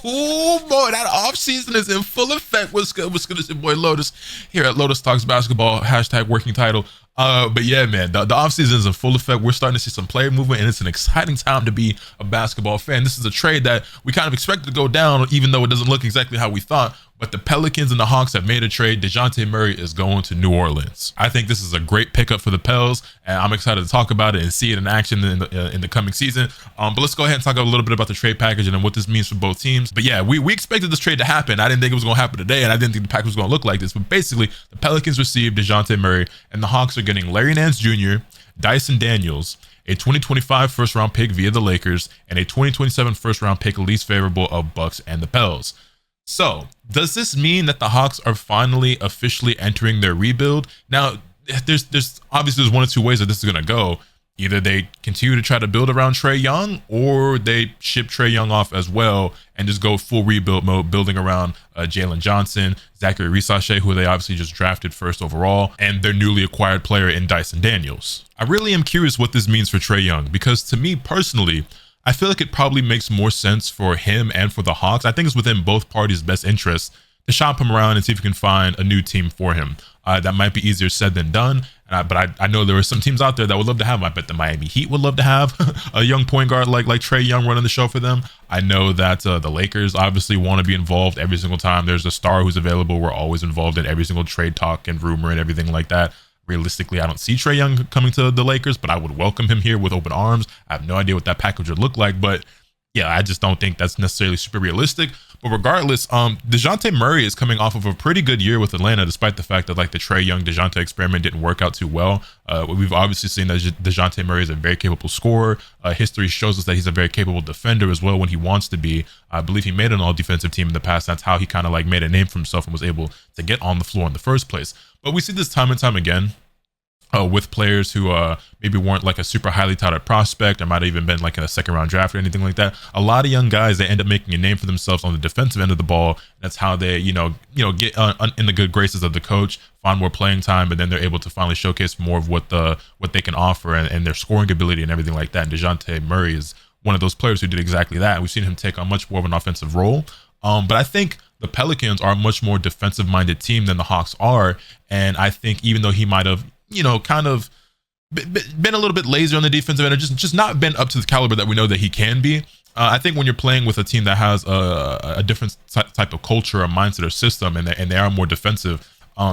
Oh boy, that offseason is in full effect. What's good? What's good? It's your boy Lotus here at Lotus Talks Basketball, hashtag working title. But yeah, man, the offseason is in full effect. We're starting to see some player movement, and it's an exciting time to be a basketball fan. This is a trade that we kind of expected to go down, even though it doesn't look exactly how we thought. But the Pelicans and the Hawks have made a trade. Dejounte Murray is going to New Orleans. I think this is a great pickup for the Pels, and I'm excited to talk about it and see it in action in the coming season. But let's go ahead and talk a little bit about the trade package and what this means for both teams. But yeah, we expected this trade to happen. I didn't think it was going to happen today, and I didn't think the package was going to look like this. But basically, the Pelicans received Dejounte Murray, and the Hawks are getting Larry Nance Jr., Dyson Daniels, a 2025 first-round pick via the Lakers, and a 2027 first-round pick least favorable of Bucks and the Pels. So, does this mean that the Hawks are finally officially entering their rebuild? Now, there's obviously one of two ways that this is going to go. Either they continue to try to build around Trae Young, or they ship Trae Young off as well and just go full rebuild mode, building around Jalen Johnson, Zachary Risachet, who they obviously just drafted first overall, and their newly acquired player in Dyson Daniels. I really am curious what this means for Trae Young, because to me personally, I feel like it probably makes more sense for him and for the Hawks. I think it's within both parties' best interests to shop him around and see if we can find a new team for him. That might be easier said than done, but I know there are some teams out there that would love to have him. I bet the Miami Heat would love to have a young point guard like Trae Young running the show for them. I know that the Lakers obviously want to be involved every single time there's a star who's available. We're always involved in every single trade talk and rumor and everything like that. Realistically, I don't see Trae Young coming to the Lakers, but I would welcome him here with open arms. I have no idea what that package would look like, but yeah, I just don't think that's necessarily super realistic. But regardless, Dejounte Murray is coming off of a pretty good year with Atlanta, despite the fact that like the Trae Young Dejounte experiment didn't work out too well. We've obviously seen that Dejounte Murray is a very capable scorer. History shows us that he's a very capable defender as well when he wants to be. I believe he made an all-defensive team in the past. That's how he kind of like made a name for himself and was able to get on the floor in the first place. But we see this time and time again. With players who maybe weren't like a super highly touted prospect, or might have even been like in a second round draft or anything like that. A lot of young guys, they end up making a name for themselves on the defensive end of the get in the good graces of the coach, find more playing time, but then they're able to finally showcase more of what they can offer and their scoring ability and everything like that. And Dejounte Murray is one of those players who did exactly that. We've seen him take on much more of an offensive role. But I think the Pelicans are a much more defensive minded team than the Hawks are. And I think even though he might have kind of been a little bit lazy on the defensive end, or just not been up to the caliber that we know that he can be. I think when you're playing with a team that has a different type of culture or mindset or system, and they are more defensive,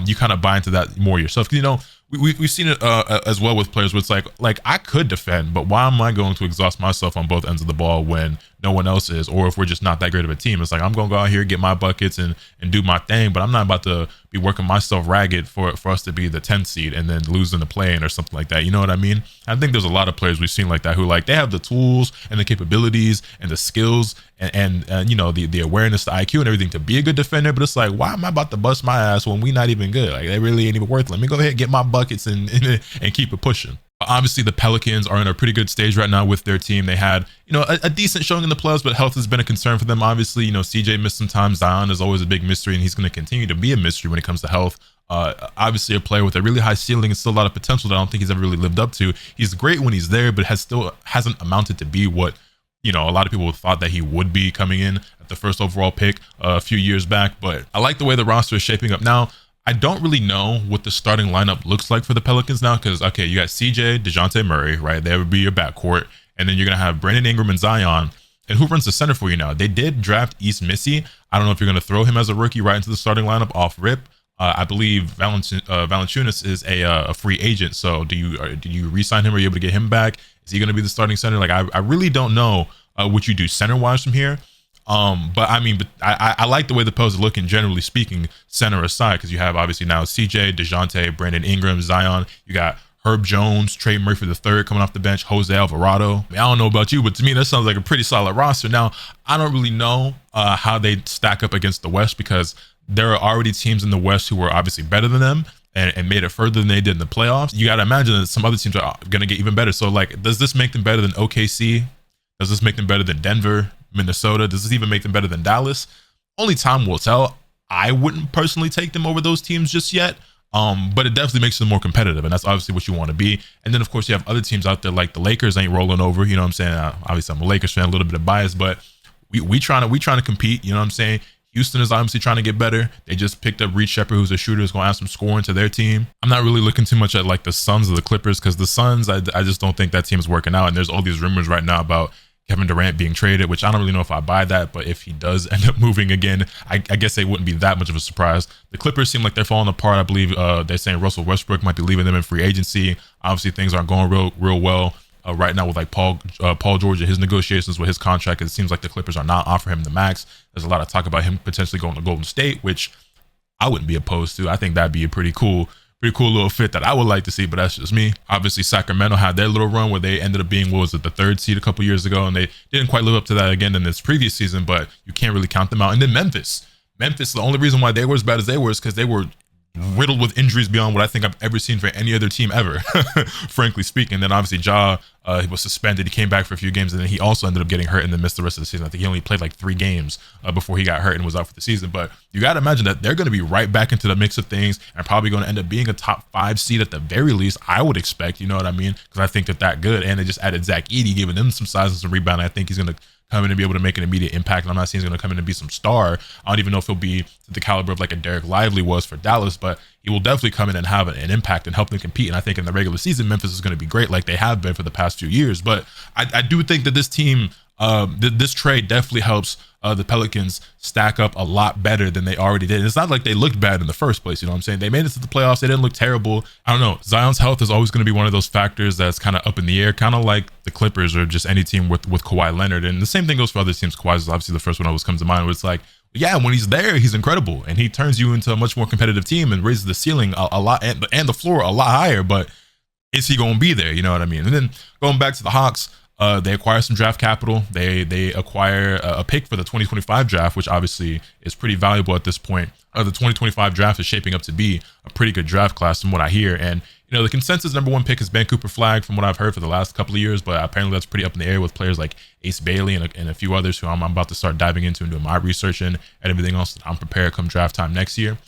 you kind of buy into that more yourself. We've seen it as well with players where it's like I could defend, but why am I going to exhaust myself on both ends of the ball when no one else is? Or if we're just not that great of a team, it's like I'm going to go out here, get my buckets and do my thing, but I'm not about to be working myself ragged for us to be the 10th seed and then lose in the play-in or something like that. You know what I mean? I think there's a lot of players we've seen like that who like they have the tools and the capabilities and the skills and the awareness, the IQ and everything to be a good defender, but it's like, why am I about to bust my ass when we not even good? Like they really ain't even worth it. Let me go ahead and get my buckets and keep it pushing. Obviously, the Pelicans are in a pretty good stage right now with their team. They had, a decent showing in the playoffs, but health has been a concern for them. Obviously, CJ missed some time. Zion is always a big mystery, and he's going to continue to be a mystery when it comes to health. Obviously, a player with a really high ceiling and still a lot of potential that I don't think he's ever really lived up to. He's great when he's there, but hasn't amounted to be what a lot of people thought that he would be coming in at the first overall pick a few years back. But I like the way the roster is shaping up now. I don't really know what the starting lineup looks like for the Pelicans now because, okay, you got CJ, Dejounte Murray, right? That would be your backcourt. And then you're going to have Brandon Ingram and Zion. And who runs the center for you now? They did draft East Missy. I don't know if you're going to throw him as a rookie right into the starting lineup off rip. I believe Valanciunas is a free agent. So do you re-sign him? Are you able to get him back? Is he going to be the starting center? Like, I really don't know what you do center-wise from here. But I like the way the Pels are looking, generally speaking, center aside, because you have obviously now CJ, Dejounte, Brandon Ingram, Zion. You got Herb Jones, Trey Murphy III coming off the bench, Jose Alvarado. I don't know about you, but to me, that sounds like a pretty solid roster. Now, I don't really know how they stack up against the West because there are already teams in the West who are obviously better than them and made it further than they did in the playoffs. You got to imagine that some other teams are going to get even better. So, like, does this make them better than OKC? Does this make them better than Denver, Minnesota? Does this even make them better than Dallas? Only time will tell. I wouldn't personally take them over those teams just yet. But it definitely makes them more competitive, and that's obviously what you want to be. And then, of course, you have other teams out there like the Lakers ain't rolling over. You know what I'm saying? Obviously, I'm a Lakers fan, a little bit of bias, but we trying to compete. You know what I'm saying? Houston is obviously trying to get better. They just picked up Reed Shepherd, who's a shooter, who's going to add some scoring to their team. I'm not really looking too much at like the Suns or the Clippers, because the Suns, I just don't think that team is working out. And there's all these rumors right now about Kevin Durant being traded, which I don't really know if I buy that. But if he does end up moving again, I guess it wouldn't be that much of a surprise. The Clippers seem like they're falling apart. I believe they're saying Russell Westbrook might be leaving them in free agency. Obviously, things aren't going real well. Right now with like Paul George and his negotiations with his contract, it seems like the Clippers are not offering him the max. There's a lot of talk about him potentially going to Golden State, which I wouldn't be opposed to. I think that'd be a pretty cool little fit that I would like to see, but that's just me. Obviously, Sacramento had their little run where they ended up being, what was it, the 3rd seed a couple years ago, and they didn't quite live up to that again in this previous season, but you can't really count them out. And then Memphis, the only reason why they were as bad as they were is because they were riddled with injuries beyond what I think I've ever seen for any other team ever, frankly speaking. Then obviously he was suspended. He came back for a few games, and then he also ended up getting hurt and then missed the rest of the season. I think he only played like 3 games before he got hurt and was out for the season. But you got to imagine that they're going to be right back into the mix of things and probably going to end up being a top 5 seed at the very least, I would expect, you know what I mean? Because I think that good. And they just added Zach Edey, giving them some size and some rebound. I think he's going to come in and be able to make an immediate impact. And I'm not saying he's going to come in and be some star. I don't even know if he'll be to the caliber of like a Derek Lively was for Dallas, but he will definitely come in and have an impact and help them compete. And I think in the regular season, Memphis is going to be great like they have been for the past few years. But I do think that this team, this trade definitely helps the Pelicans stack up a lot better than they already did. And it's not like they looked bad in the first place, you know what I'm saying? They made it to the playoffs. They didn't look terrible. I don't know. Zion's health is always going to be one of those factors that's kind of up in the air, kind of like the Clippers or just any team with Kawhi Leonard. And the same thing goes for other teams. Kawhi is obviously the first one that always comes to mind, where it's like, yeah, when he's there, he's incredible. And he turns you into a much more competitive team and raises the ceiling a lot and the floor a lot higher. But is he going to be there? You know what I mean? And then going back to the Hawks, they acquire some draft capital. They acquire a pick for the 2025 draft, which obviously is pretty valuable at this point. The 2025 draft is shaping up to be a pretty good draft class from what I hear. And, you know, the consensus #1 pick is Ben Cooper Flag from what I've heard for the last couple of years, but apparently that's pretty up in the air with players like Ace Bailey and a few others who I'm about to start diving into and doing my research and everything else that I'm prepared come draft time next year.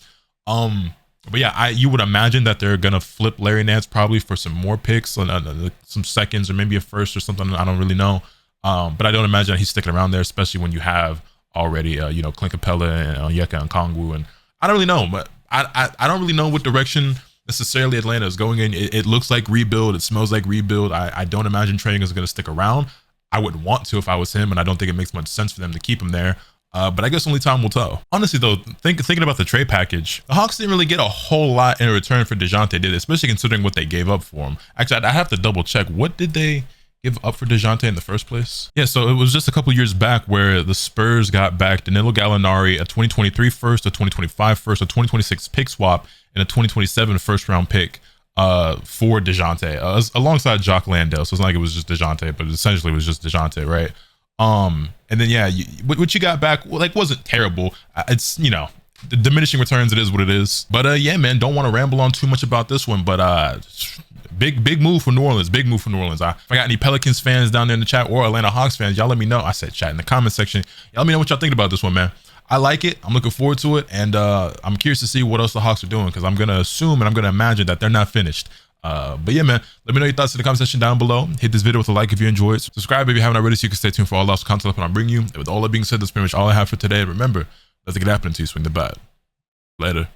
But yeah, you would imagine that they're gonna flip Larry Nance probably for some more picks, some seconds or maybe a first or something. I don't really know, but I don't imagine he's sticking around there, especially when you have already, you know, Clint Capella and Onyeka Okongwu, and I don't really know, but I don't really know what direction necessarily Atlanta is going in. It looks like rebuild. It smells like rebuild. I don't imagine trading is going to stick around. I would want to if I was him, and I don't think it makes much sense for them to keep him there. But I guess only time will tell. Honestly, though, thinking about the trade package, the Hawks didn't really get a whole lot in return for Dejounte, did it? Especially considering what they gave up for him. Actually, I have to double check. What did they give up for Dejounte in the first place? Yeah, so it was just a couple years back where the Spurs got back Danilo Gallinari, a 2023 first, a 2025 first, a 2026 pick swap, and a 2027 first round pick for Dejounte, alongside Jock Landale. So it's not like it was just Dejounte, but essentially it was just Dejounte, right? And then yeah, what you got back, well, like, wasn't terrible. It's, you know, the diminishing returns, it is what it is. But yeah, man, don't want to ramble on too much about this one, but big move for New Orleans. If I got any Pelicans fans down there in the chat or Atlanta Hawks fans, y'all let me know. I said chat in the comment section. Y'all let me know what y'all think about this one, man. I like it. I'm looking forward to it, and I'm curious to see what else the Hawks are doing, because I'm gonna assume and I'm gonna imagine that they're not finished. But yeah, man, let me know your thoughts in the comment section down below. Hit this video with a like if you enjoyed. Subscribe if you haven't already, so you can stay tuned for all the awesome content I'm bringing you. And with all that being said, that's pretty much all I have for today. Remember, nothing can happen until you swing the bat. Later.